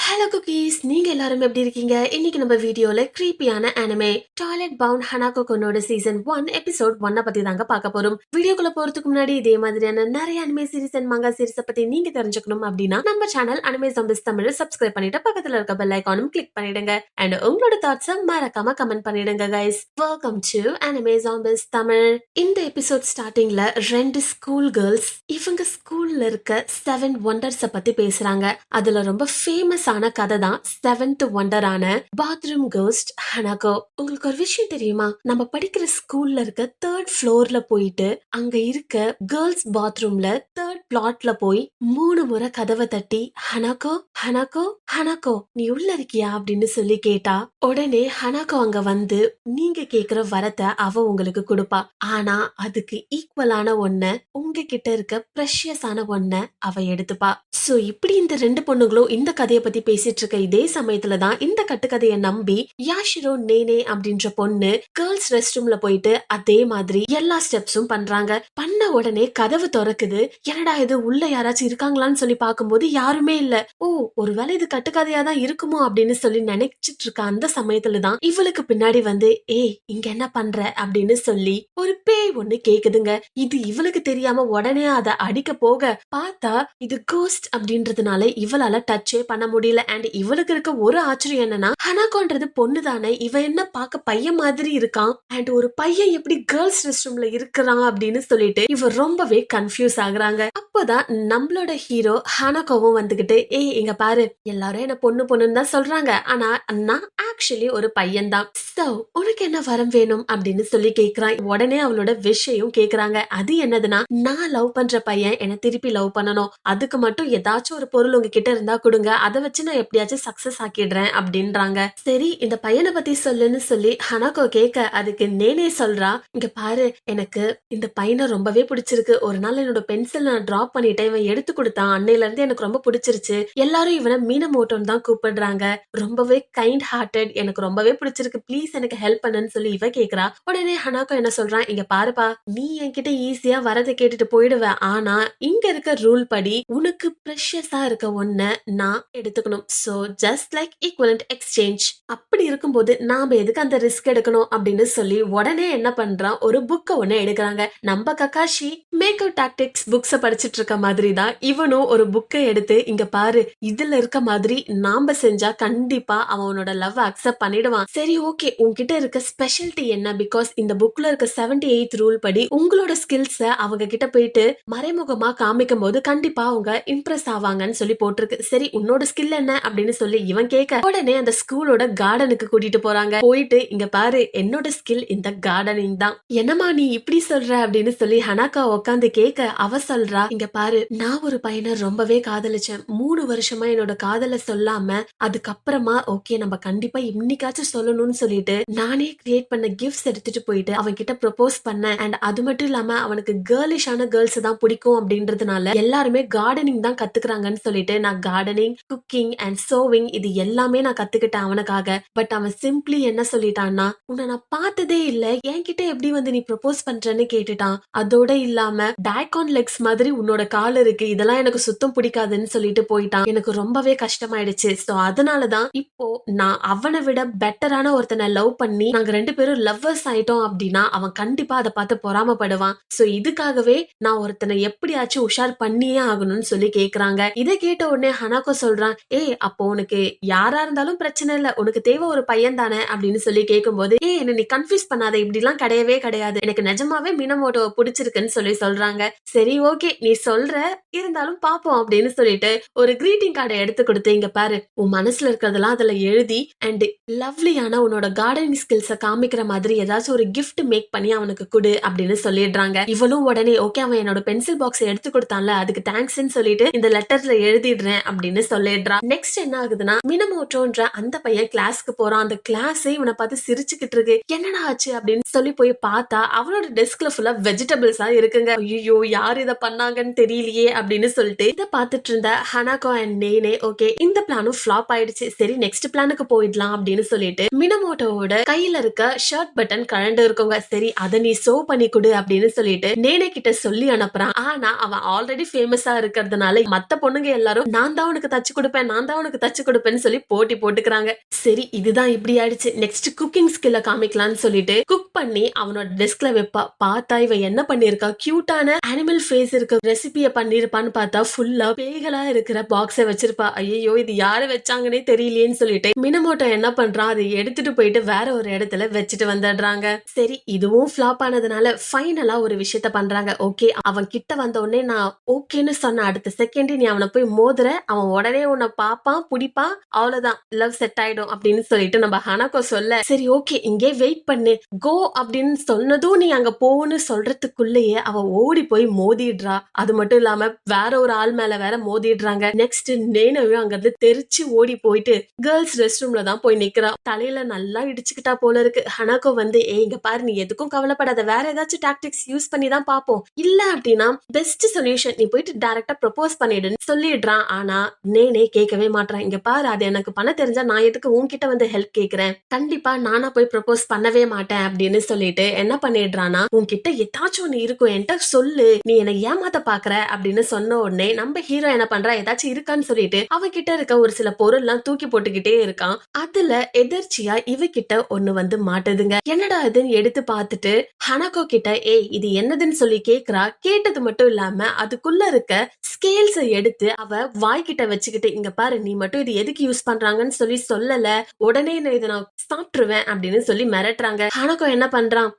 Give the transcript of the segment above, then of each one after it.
Hello cookies, நீங்க எல்லாரும் எப்படி இருக்கீங்க? இன்னைக்கு நம்ம வீடியோல கிரீப்பியான அனிமே டாய்லெட் பவுண்ட் ஹனாகோ கொன்னோட சீசன் 1 எபிசோட் 1 பத்தி தாங்க பார்க்க போறோம். வீடியோக்குள்ள போறதுக்கு முன்னாடி இதே மாதிரியான நிறைய anime series and manga series பத்தி நீங்க தெரிஞ்சுக்கணும் அப்படின்னா நம்ம channel anime zombies Tamil subscribe பண்ணிட்டு பக்கத்துல இருக்க பெல் ஐகானும் கிளிக் பண்ணிடுங்க. அண்ட் உங்களோட தாட்ஸை மறக்காம கமெண்ட் பண்ணிடுங்க guys. Welcome to anime zombies Tamil. இந்த எபிசோட் ஸ்டார்டிங்ல ரெண்டு ஸ்கூல் கேர்ள்ஸ் இவங்க ஸ்கூல்ல இருக்க 7 ஒண்டர்ஸ் பத்தி பேசுறாங்க. அதுல ரொம்ப ஃபேமஸ் ஆன கதை தான் செவன்த் ஒண்டரான பாத்ரூம் கோஸ்ட் ஹனாகோ. உங்களுக்கு ஒரு விஷயம் தெரியுமா? நம்ம படிக்கிற ஸ்கூல்ல இருக்க 3rd ஃப்ளோர்ல போயிட்டு அங்க இருக்க கேர்ள்ஸ் பாத்ரூம்ல 3rd பிளாட்ல போய் 3 முறை கதவை தட்டி ஹனாகோ ஹனாகோ ஹனாகோ நீ உள்ள இருக்கியா அப்படின்னு சொல்லி கேட்டா உடனே ஹனாகோ அங்க வந்து நீங்க கேக்குற வரத்தை அவ உங்களுக்கு கொடுப்பா. ஆனா அதுக்கு ஈக்குவலான ஒன்ன உங்ககிட்ட இருக்க ப்ரெஷியஸான ஒன்ன அவ எடுத்துப்பா. சோ இப்படி இந்த ரெண்டு பொண்ணுங்களும் இந்த கதையை பத்தி பேசிட்டு இருக்க இதே சமயத்துலதான் இந்த கட்டுக்கதையை நம்பி யாஷிரோ நேனே அப்படின்ற பொண்ணு கேர்ள்ஸ் ரெஸ்ட் ரூம்ல போயிட்டு அதே மாதிரி எல்லா ஸ்டெப்ஸும் பண்றாங்க. பண்ண உடனே கதவு திறக்குது. என்னடா இது, உள்ள யாராச்சும் இருக்காங்களான்னு சொல்லி பார்க்கும்போது யாருமே இல்ல. ஓ, ஒருவேளை இது கட்டுக்கதையா தான் இருக்குமோ அப்படின்னு சொல்லி நினைச்சிட்டு இருக்க அந்த சமயத்துலதான் இவளுக்கு பின்னாடி வந்து ஏய் இங்க என்ன பண்ற அப்படின்னு சொல்லி ஒரு பேய் ஒண்ணு கேக்குதுங்க. இது இவளுக்கு தெரியாம உடனே அதை அடிக்க போக பார்த்தா இது கோஸ்ட் அப்படின்றதுனால இவளால டச்சே பண்ண முடியல. அண்ட் இவளுக்கு இருக்க ஒரு ஆச்சரியம் என்னன்னா ஹனாகோன்றது பொண்ணு தானே, இவ என்ன பார்க்க பையன் மாதிரி இருக்கான் அண்ட் ஒரு பையன் எப்படி கேர்ள்ஸ் ரெஸ்ட் ரூம்ல இருக்கிறான் அப்படின்னு சொல்லிட்டு இவ ரொம்பவே கன்ஃபியூஸ் ஆகுறாங்க. அப்போதான் நம்மளோட ஹீரோ ஹனாகோவும் வந்துகிட்டு ஏய் இங்க பாரு, எல்லாரும் என்ன பொண்ணு பொண்ணுன்னு தான் சொல்றாங்க, ஆனா நான் ஆக்சுவலி ஒரு பையன் தான். சோ உனக்கு என்ன வரம் வேணும் அப்படின்னு சொல்லி கேக்குறான். உடனே அவளோட விஷயம் கேக்குறாங்க. அது என்னதுன்னா, நான் லவ் பண்ற பையன் என்ன திருப்பி லவ் பண்ணணும், அதுக்கு மட்டும் ஏதாச்சும் ஒரு பொருள் உங்ககிட்ட இருந்தா கொடுங்க, அதை வச்சு நான் எப்படியாச்சும் சக்சஸ் ஆக்கிடுறேன் அப்படின்றாங்க. சரி இந்த பையனை பத்தி சொல்லுன்னு சொல்லி ஹனாகோ கேட்க அதுக்கு நேனே சொல்றா, இங்க பாரு எனக்கு இந்த பையனை ரொம்பவே பிடிச்சிருக்கு. ஒரு நாள் என்னோட பென்சில் நான் டிராப் பண்ணிட்டேன், இவன் எடுத்து கொடுத்தான், அன்னையில இருந்து எனக்கு ரொம்ப பிடிச்சிருச்சு. எல்லாரும் இவனை மீனமோட்டோன்னு தான் கூப்பிடுறாங்க. ரொம்பவே கைண்ட் ஹார்ட்டட், எனக்கு ரொம்பவே பிடிச்சிருக்கு, ப்ளீஸ் எனக்கு ஹெல்ப் பண்ணுன்னு சொல்லி இவ கேக்குறா. உடனே ஹனாகோ என்ன சொல்றான், இங்க பாருப்பா, நீ என்கிட்ட ஈஸியா வரதை கேட்டுட்டு போயிடுவ, ஆனா இங்க இருக்க ரூல் படி உனக்கு ப்ரெஷியஸா இருக்க ஒன்ன நான் எடுத்துக்கணும். So just like equivalent exchange. அப்படி இருக்கும்போது நாம எதுக்கு அந்த ரிஸ்க் எடுக்கணும் அப்படின்னு சொல்லி உடனே என்ன பண்றான், ஒரு புக்க ஒண்ணு எடுக்கிறாங்க. நம்ம ககாஷி மேக்கப் டாக்டிக்ஸ் புக்ஸ படிச்சிட்டு இருக்க மாதிரி தான் இவனும் ஒரு புக்கை எடுத்து இங்க பாரு, இதுல இருக்க மாதிரி நாம செஞ்சா கண்டிப்பா அவனோட லவ் அக்செப்ட் பண்ணிடுவான். சரி ஓகே, உன்கிட்ட இருக்க ஸ்பெஷாலிட்டி என்ன? பிகாஸ் இந்த புக்ல இருக்க 78th ரூல் படி உங்களோட ஸ்கில்ஸ அவங்க கிட்ட போயிட்டு மறைமுகமா காமிக்கும் போது கண்டிப்பா அவங்க இம்ப்ரெஸ் ஆவாங்கன்னு சொல்லி போட்டிருக்கு. சரி உன்னோட ஸ்கில் என்ன அப்படின்னு சொல்லி இவன் கேட்க உடனே அந்த ஸ்கூலோட கார்டனுக்கு கூட்டிட்டு போறாங்க. போயிட்டு இங்க பாரு, என்னோட ஸ்கில் இந்த கார்டனிங் தான். என்னமா நீ இப்படி சொல்ற அப்படின்னு சொல்லி ஹனாகா உட்காந்து கேட்க அவ சொல்றா, இங்க பாரு, நான் ஒரு பையனை ரொம்பவே காதலிச்சேன். 3 வருஷமா என்னோட காதலை சொல்லாம அதுக்கப்புறமா ஓகே நம்ம கண்டிப்பா இன்னைக்காச்சும் சொல்லணும்னு சொல்லிட்டு நானே கிரியேட் பண்ண கிஃப்ட்ஸ் எடுத்துட்டு போயிட்டு அவன் கிட்ட ப்ரொபோஸ் பண்ணேன். அண்ட் அது மட்டும் இல்லாம அவனுக்கு கேர்லிஷான கேர்ள்ஸ் தான் பிடிக்கும் அப்படின்றதுனால எல்லாருமே கார்டனிங் தான் கத்துக்கிறாங்கன்னு சொல்லிட்டு நான் கார்டனிங், குக்கிங் அண்ட் சோவிங் இது எல்லாமே நான் கத்துக்கிட்டேன் அவனுக்காக. பட் அவன் சிம்பிளி என்ன சொல்லிட்டான்னா, உன்னை நான் பார்த்ததே இல்ல, என்கிட்ட எப்படி வந்து நீ ப்ரொபோஸ் பண்றேன்னு கேட்டுட்டான். அதோட இல்லாம டைகான் லெக்ஸ் மாதிரி உன்னோட கால் இருக்கு, இதெல்லாம் எனக்கு சுத்தம் பிடிக்காதுன்னு சொல்லிட்டு போயிட்டான். எனக்கு ரொம்பவே கஷ்டமாயிடுச்சு. சோ அதனாலதான் இப்போ நான் அவனை விட பெட்டரான ஒருத்தனை லவ் பண்ணி நாங்க 2 பேரும் லவ்வர்ஸ் ஆயிட்டோம் அப்படின்னா அவன் கண்டிப்பா அதை பார்த்து பொறாமப்படுவான். சோ இதுக்காகவே நான் ஒருத்தனை எப்படியாச்சும் உஷார் பண்ணியே ஆகணும்னு சொல்லி கேக்குறாங்க. இதை கேட்ட உடனே ஹனாகோ சொல்றான், ஏய் அப்போ உனக்கு யாரா இருந்தாலும் பிரச்சனை இல்ல, உனக்கு தேவை ஒரு பையன் தானே அப்படின்னு சொல்லி கேட்கும்போது ஏய் என்ன நீ கன்ஃபியூஸ் பண்ணாத, இப்படி எல்லாம் கிடையவே கிடையாது, எனக்கு நிஜமாவே மினமோட்டோவை பிடிச்சிருக்குன்னு சொல்லி சொல்றாங்க. சரி ஓகே நீ சொல்ற, இருந்தாலும் பாப்போம் அப்படின்னு சொல்லிட்டு ஒரு கிரீட்டிங் கார்டை எடுத்து கொடுத்து இங்க பாரு, உன் மனசுல இருக்கிறதெல்லாம் அதுல எழுதி அண்ட் லவ்லியான உன்னோட கார்டனிங் ஸ்கில்ஸ காமிக்கிற மாதிரி ஏதாச்சும் ஒரு கிஃப்ட் மேக் பண்ணி அவனுக்கு கொடு அப்படின்னு சொல்லிடுறாங்க. இவளும் உடனே ஓகே அவன் என்னோட பென்சில் பாக்ஸ் எடுத்து கொடுத்தான்ல அதுக்கு தேங்க்ஸ்ன்னு சொல்லிட்டு இந்த லெட்டர்ல எழுதிடுறேன் அப்படின்னு சொல்லிடுறான். நெக்ஸ்ட் என்ன ஆகுதுன்னா, மினமோட்டோன்ற அந்த பையன் கிளாஸ்க்கு போறான். அந்த கிளாஸே இவனை பார்த்து சிரிச்சுக்கிட்டு இருக்கு. என்னடா ஆச்சு அப்படின்னு சொல்லி போய் பார்த்தா அவனோட டெஸ்க்ல ஃபுல்லா வெஜிடபிள்ஸா இருக்குங்க. ஐயோ யார் இதை பண்ணாங்கன்னு தெரியலையே அப்படின்னு சொல்லிட்டு இதை பார்த்துட்டு இருந்த ஹனாகோ அண்ட் நேனே ஓகே இந்த பிளானும் ஃபிளாப் ஆயிடுச்சு, சரி நெக்ஸ்ட் பிளானுக்கு போயிடலாம் அப்படின்னு சொல்லிட்டு மினமோட்டோவோட கையில இருக்க ஷர்ட் பட்டன் கழண்டு இருக்குங்க. சரி அதை நீ சோ பண்ணி கொடு அப்படின்னு சொல்லிட்டு நேனே கிட்ட சொல்லி அனுப்புறான். ஆனா அவன் ஆல்ரெடி ஃபேமஸா இருக்கிறதுனால மத்த பொண்ணுங்க எல்லாரும் நான் தான் உனக்கு தச்சு கொடுப்பேன், நான் தான் உனக்கு தச்சு கொடுப்பேன்னு சொல்லி போட்டி போட்டுக்கிறாங்க. சரி இதுதான் இப்படி ஆயிடுச்சு, நெக்ஸ்ட் குக்கிங் ஸ்கில்ல காமிக்கலாம்னு சொல்லிட்டு குக் பண்ணி அவனோட டெஸ்க்ல வைப்பா. பார்த்தா இவ என்ன பண்ணிருக்கா, கியூட்டான அனிமல் ஃபேஸ் இருக்க ரெசிபிய பண்ணிருப்பான்னு பார்த்தா ஃபுல்லா பேய்களா இருக்கிற பாக்ஸ வச்சிருப்பா. ஐயோ இது யாரு வச்சாங்கன்னே தெரியலையேன்னு சொல்லிட்டு மினமோட்டோ என்ன பண்றான், அதை எடுத்துட்டு போயிட்டு வேற ஒரு இடத்துல வச்சுட்டு வந்துடுறாங்க. சரி இதுவும் ஃபிளாப் ஆனதுனால ஃபைனலா ஒரு விஷயத்த பண்றாங்க. ஓகே அவன் கிட்ட வந்த உடனே நான் ஓகேன்னு சொன்ன அடுத்த செகண்ட் நீ அவனை போய் மோதுற, அவன் உடனே உன்னை பாப்பான் புடிப்பான், அவ்வளவுதான் லவ் செட் ஆயிடும் அப்படின்னு சொல்லிட்டு நம்ம ஹனாக்கோ சொல்ல, சரி ஓகே இங்கே வெயிட் பண்ணு கோ அப்படின்னு சொன்னதும் நீ அங்க போன்னு சொல்றதுக்குள்ளேயே அவ ஓடி போய் மோதிடுறா. அது மட்டும் இல்லாம வேற ஒரு ஆள் மேல வேற மோதிடுறாங்க. நெக்ஸ்ட் நேனவும் அங்க இருந்து தெரிச்சு ஓடி போயிட்டு கேர்ள்ஸ் ரெஸ்ட் ரூம்ல தான் போய் நிக்கிறா. தலையில நல்லா இடிச்சுக்கிட்டா போல இருக்கு. ஹனாக்கோ வந்து இங்க பாரு நீ எதுக்கும் கவலைப்படாத, வேற ஏதாச்சும் டாக்டிக்ஸ் யூஸ் பண்ணி தான் பாப்போம், இல்ல அப்படின்னா பெஸ்ட் சொல்யூஷன் நீ போயிட்டு டைரக்டா ப்ரொபோஸ் பண்ணிடுன்னு சொல்லிடுறான். ஆனா நேனே கேட்கவே மாட்டான். இங்க பாரு அது எனக்கு பண்ண தெரிஞ்சா நான் எதுக்கு உன்கிட்ட வந்து ஹெல்ப் கேக்குறேன், கண்டிப்பா நானா போய் ப்ரொபோஸ் பண்ணவே மாட்டேன் அப்படின்னு சொல்லிட்டு என்ன பண்ணிடுறானா, உன்கிட்ட ஏதாச்சும் ஒண்ணு இருக்கும் என்கிட்ட சொல்லு, நீ என்னை ஏமாத்த பாக்குற அப்படின்னு சொன்ன உடனே நம்ம ஹீரோ என்ன பண்றா, ஏதாச்சும் இருக்கான்னு சொல்லிட்டு அவகிட்ட இருக்க ஒரு சில பொருள் எல்லாம் தூக்கி போட்டுக்கிட்டே இருக்கான். அதுல எதிர்ச்சியா இவகிட்ட ஒண்ணு வந்து மாட்டுதுங்க. என்னடா இதுன்னு எடுத்து பார்த்துட்டு ஹனாக்கோ கிட்ட இது என்னதுன்னு சொல்லி கேக்குறா. கேட்டது மட்டும் இல்லாம அதுக்குள்ள இருக்க ஸ்கேல்ஸ எடுத்து அவ வாய்கிட்ட வச்சுக்கிட்டு, இங்க பாரு நீ மட்டும் இது எதுக்கு யூஸ் பண்றாங்கன்னு சொல்லி சொல்லல, உடனே இதை நான் சாப்பிட்டுருவேன் அப்படின்னு சொல்லி மிரட்டுறாங்க. ஹனாக்கோ என்ன பண்றான்,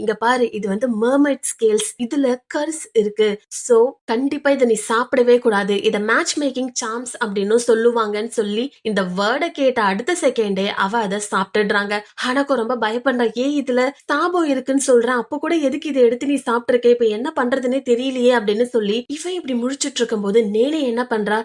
இங்க பாரு இது வந்து மெர்மைட் ஸ்கேல்ஸ், இதுல கர்ஸ் இருக்கு, சோ கண்டிப்பா இதை நீ சாப்பிடவே கூடாது, இத மேட்ச் மேக்கிங் சாம்ஸ் அப்படின்னு சொல்லுவாங்கன்னு சொல்லி இந்த வேர்டை கேட்ட அடுத்த செகண்டே அவ அதை சாப்பிட்டுடுறாங்க. ஹனாக்கோ ரொம்ப பயப்படுறா. இதுல சாபம் இருக்குன்னு சொல்றேன், அப்ப கூட எதுக்கு இதை எடுத்து நீ சாப்பிட்டுருக்க, இப்ப என்ன பண்றதுன்னே தெரியலையே அப்படின்னு சொல்லி இவன் இப்படி முழிச்சிட்டு இருக்கும் போது நேனே என்ன பண்றா,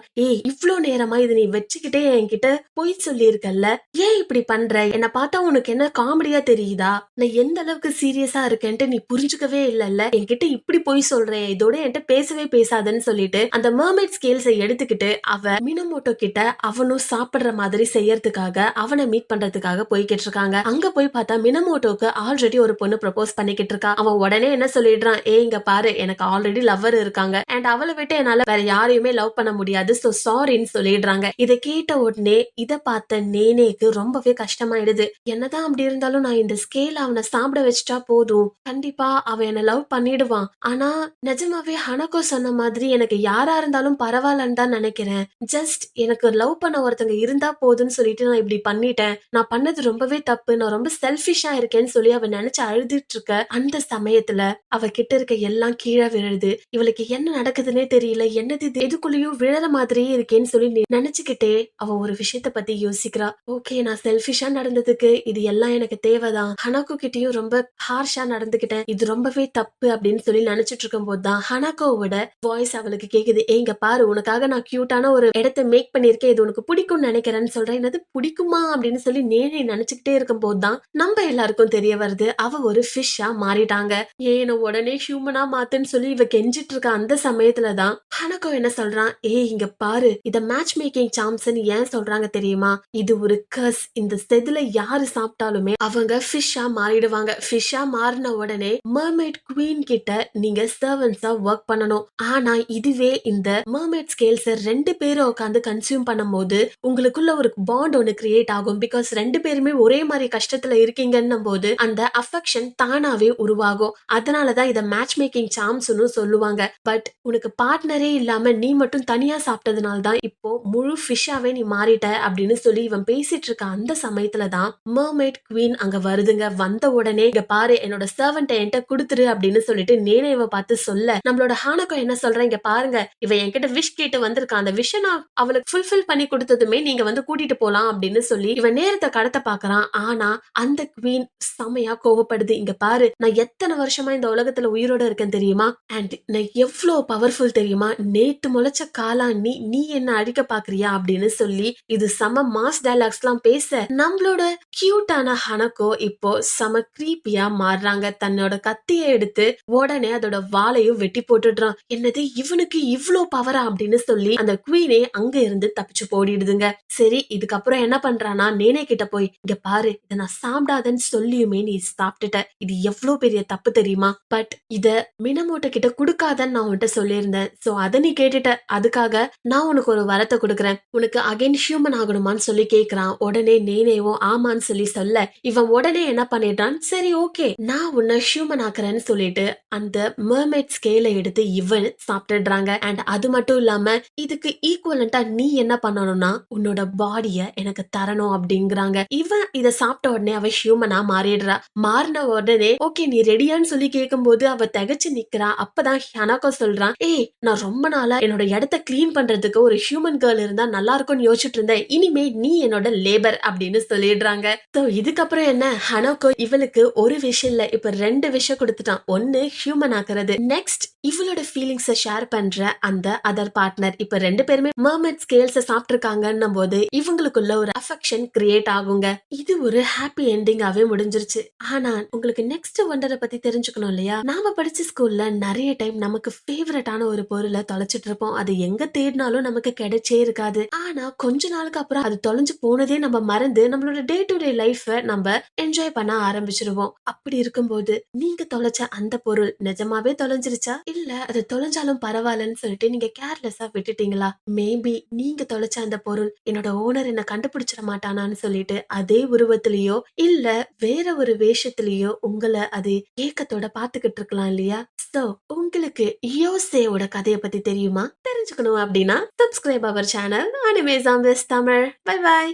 இவ்ளோ நேரமா இதை நீ வச்சுக்கிட்டே என்கிட்ட பொய் சொல்லி இருக்கல்ல, ஏன் இப்படி பண்ற, என்ன பார்த்தா உனக்கு என்ன காமெடியா தெரியுதா, நான் எந்த அளவுக்கு சீரியஸா இருக்கேன்ட்டு நீ புரிஞ்சுக்கவே இல்லல்ல, என்கிட்ட இப்படி பொய் சொல்றேன், இதோட என்கிட்ட பேசவே பேசாதன்னு சொல்லிட்டு அந்த மெர்மைட் ஸ்கேல்ஸை எடுத்துக்கிட்டு அவ மினமோட்டோ கிட்ட அவனும் சாப்பிடுற மாதிரி செய்யறதுக்காக அவனை மீட் பண்றதுக்காக போய்கிட்டு இருக்காங்க. அங்க போய் பார்த்தா மினமோட்டோக்கு ஆல்ரெடி ஒரு பொண்ணு ப்ரொபோஸ் பண்ணிக்கிட்டு இருக்கா. அவன் உடனே என்ன சொல்லிடுறான், இங்க பாரு எனக்கு ஆல்ரெடி லவ்வர் இருக்காங்க அண்ட் அவளை விட்டு என்னால வேற யாரையுமே லவ் பண்ண முடியாது, சோ சாரின்னு சொல்லிடுறாங்க. இதை கேட்ட உடனே இத பார்த்த நேனேக்கு ரொம்பவே கஷ்டமாயிடுது. என்னதான் அப்படி இருந்தாலும் நான் இந்த ஸ்கேல் அவனை சாப்பிட வச்சுட்டா போதும், கண்டிப்பா அவன் என்ன லவ் பண்ணிடுவான். ஆனா நிஜமாவே ஹனகோ சொன்ன மாதிரி எனக்கு யாரா இருந்தாலும் பரவாயில்லன்னு தான் நினைக்கிறேன், ஜஸ்ட் எனக்கு லவ் பண்ண ஒருத்தங்க இருந்தா போதுன்னு சொல்லிட்டு நான் இப்படி பண்ணிட்டேன், நான் பண்ணது ரொம்பவே தப்பு, நான் ரொம்ப செல்ஃபிஷா இருக்கேன்னு சொல்லி அவ நினைச்சு அழுதுட்டு இருக்க அந்த சமயத்துல அவ கிட்ட இருக்க எல்லாம் கீழே விழுது. இவளுக்கு என்ன நடக்குதுன்னே தெரியல, என்னது இது எதுக்குள்ளயும் விழற மாதிரியே இருக்கேன்னு சொல்லி நினைச்சுக்கிட்டே அவ ஒரு விஷயத்த பத்தி யோசிக்கிறா. ஓகே நான் செல்ஃபிஷா நடந்ததுக்கு இது எல்லாம் எனக்கு தேவைதான், ஹனாக்கோ கிட்டயும் ரொம்ப ஹார்ஷா நடந்துகிட்டேன், இது ரொம்பவே தப்பு அப்படின்னு சொல்லி நினைச்சிட்டு இருக்கும் போதுதான் ஹனாக்கோவோட வாய்ஸ் அவளுக்கு கேக்குது. இங்க பாரு உனக்காக நான் கியூட்டான ஒரு இடத்த மேக் பண்ணிருக்கேன், இது உனக்கு பிடிக்கும்னு நினைக்கிறேன்னு சொல்றேன். என்னது பிடிக்குமா அப்படின்னு சொல்லி நேனே நினைச்சுக்கிட்டே இருக்கும் போதுதான் நம்ம எல்லாருக்கும் தெரிய வருது அவ ஒரு ஃபிஷ்ஷா மாறிட்டாங்க. ஏன்னு உடனே ஹியூமனா மாத்துன்னு சொல்லி இவ கெஞ்சிட்டு இருக்க அந்த சமயத்துலதான் ஹனகோ என்ன சொல்றான், இங்க பாரு இத மேட்ச் மேக்கிங் சாம்ஸ்ன்னு ஏன் சொல்றாங்க தெரியுமா, இது ஒரு கர்ஸ், இந்த செதுல யாரு சாப்பிட்டாலுமே அவங்க ஃபிஷ்ஷா மாறிடுவாங்க. ஃபிஷ்ஷா மாறின உடனே மெர்மைட் குவீன் கிட்ட நீங்க சர்வன்ஸா ஒர்க் பண்ணணும். ஆனா இதுவே இந்த மெர்மைட் ஸ்கேல்ஸ் ரெண்டு பேரும் உட்காந்து கன்சியூம் பண்ணும்போது உங்களுக்குள்ள ஒரு பாண்ட் ஒன்னு கிரியேட் ஆகும். பிகாஸ் ரெண்டு பேருமே ஒரே மாதிரி கஷ்டத்துல இருக்கீங்கன்னும் போது அந்த அஃபெக்ஷன் தானாவே உருவாகும். அதனாலதான் இத மேட்ச் மேக்கிங் சாம்ஸ்னு சொல்லுவாங்க. பட் உனக்கு பார்ட்னரே இல்லாம நீ மட்டும் தனியா சாப்பிட்டதுனால தான் இப்போ முழு ஃபிஷ்ஷாவே நீ மாறிட்ட அப்படின்னு சொல்லி இவன் பேசிட்டு இருக்க அந்த சமயத்துலதான் மெர்மைட் குவீன் அங்க வருதுங்க. வந்த உடனே இங்க பாரு என்னோட சர்வன்ட் என்கிட்ட குடுத்துரு அப்படின்னு சொல்லிட்டு நேனேவ பார்த்து சொல்ல, நம்மளோட ஹானகோ என்ன சொல்றேன், இங்க பாருங்க இவ என்கிட்ட விஷ் கேட்டு வந்திருக்கான், அந்த விஷ நான் அவளுக்கு ஃபுல்ஃபில் பண்ணி கொடுத்ததுமே நீங்க வந்து கூட்டிட்டு போலாம் அப்படின்னு சொல்லி இவன் நேரத்தை கடத்த பாக்குறான். ஆனா அந்த குவீன் செமையா கோவப்படுது. இங்க பாரு நான் எத்தனை வருஷமா இந்த உலகத்துல உயிரோட இருக்கேன் தெரியுமா, அண்ட் நான் எவ்வளவு பவர்ஃபுல் தெரியுமா, நேத்து முளைச்ச காளான் நீ என்ன அழிக்க பாக்குறியா அப்படின்னு சொல்லி இது செம மாஸ் டயலாக்ஸ் எல்லாம் பேச நம்மளோட கியூட்டான ஹனகோ இப்போ செம கிரீப்பியா மாறுறாங்க. தன்னோட கத்தியை எடுத்து உடனே அதோட வாளையும் வெட்டி போட்டுடுறான். என்னது இவனுக்கு இவ்ளோ பவரா அப்படின்னு சொல்லி அந்த குவீனே அங்க இருந்து தப்பிச்சு போடிடுதுங்க. சரி இதுக்கப்புறம் என்ன பண்றானா, நேனே கிட்ட போய் இங்க பாரு இத நான் சாப்பிடாதன்னு சொல்லியுமே நீ சாப்பிட்டுட்ட, இது எவ்வளவு பெரிய தப்பு தெரியுமா, பட் இத மினமோட்டோ கிட்ட குடுக்காதன்னு நான் உன்கிட்ட சொல்லியிருந்தேன், சோ அத நீ கேட்டுட்ட, அதுக்காக நான் உனக்கு ஒரு வரத்தை கொடுக்கறேன். உனக்கு அகைன் ஹியூமன் ஆகணுமான்னு சொல்லி கேக்குறான். உடனே நேனேவும் ஆமான்னு சொல்லி சொல்ல இவன் உடனே என்ன பண்ணிட்டான், சரி ஓகே நான் உன்னை ஹியூமன் ஆக்குறேன்னு சொல்லிட்டு அந்த மெர்மைட் ஸ்கேலை எடுத்து இவன் சாப்பிட்டுடுறாங்க. அண்ட் அது மட்டும் இல்லாம இதுக்கு ஈக்குவலண்டா நீ என்ன பண்ணணும்னா உன்னோட பாடிய எனக்கு தரணும் அப்படிங்கிறாங்க. இவன் இத சாப்பிட்ட உடனே அவ ஹியூமனா மாறிடுறா. மாறின உடனே ஓகே நீ ரெடியான்னு சொல்லி கேட்கும்போது அவ திகச்சு நிக்கிறா. அப்பதான் ஹனகோ சொல்றான், ஏய் நான் ரொம்ப நாளா என்னோட இடத்த கிளீன் பண்றதுக்கு ஒரு ஹியூமன் கேர்ள் இருந்தா நல்லா இருக்கும்னு யோசிச்சுட்டு இருந்தேன். இனிமே நீ என்னோட லேபர் அப்படின்னு சொல்லிடுறாங்க. சோ இதுக்கப்புறம் என்ன, ஹனகோ இவளுக்கு ஒரு விஷயம் இல்ல இப்ப 2 விஷயம் கொடுத்துட்டான். ஒன்னு ஹியூமன் ஆக்குறது, நெக்ஸ்ட் இவளோட ஃபீலிங்ஸ ஷேர் பண்ற அந்த அதர் பார்ட்னர். இப்ப 2 பேருமே மர்மெட் ஸ்கேல்ஸ சாப்பிட்டிருக்காங்கன்னும் போது இவங்களுக்குள்ள ஒரு அஃபெக்ஷன் கிரியேட் ஆகுங்க. இது ஒரு ஹாப்பி எண்டிங்காவே முடிஞ்சிருச்சு. ஆனா உங்களுக்கு நெக்ஸ்ட் வண்டரை பத்தி தெரிஞ்சுக்கணும் இல்லையா? நாம படிச்ச ஸ்கூல்ல நிறைய டைம் நமக்கு ஃபேவரட்டான ஒரு பொருளை தொலைச்சிட்டு இருப்போம். அது எங்க தேடினாலும் நமக்கு கிடைச்சே இருக்காது. ஆனா கொஞ்ச நாளுக்கு அப்புறம் அது தொலைஞ்சு போனதே நம்ம மறந்து நம்மளோட டே டு டே லைஃப நம்ம என்ஜாய் பண்ண ஆரம்பிச்சிருவோம். அப்படி இருக்கும்போது நீங்க தொலைச்ச அந்த பொருள் நிஜமாவே தொலைஞ்சிருச்சா, இல்ல அது தொலைஞ்சாலும் பரவாயில்லன்னு சொல்லிட்டு நீங்க கேர்லெஸ்ஸா விட்டுட்டீங்களா? மேபி நீங்க தொலைச்ச அந்த பொருள் என்னோட ஓனர் என்ன கண்டுபிடிச்சிட மாட்டானான்னு சொல்லிட்டு அதே உருவத்திலேயோ இல்ல வேற ஒரு வேஷத்திலேயோ உங்களை அது ஏக்கத்தோட பாத்துக்கிட்டு இருக்கலாம் இல்லையா? சோ உங்களுக்கு யோசேயோட கதையை பத்தி தெரியுமா? தெரிஞ்சுக்கணும் அப்படின்னா subscribe our channel anime zombies Tamil. Bye by.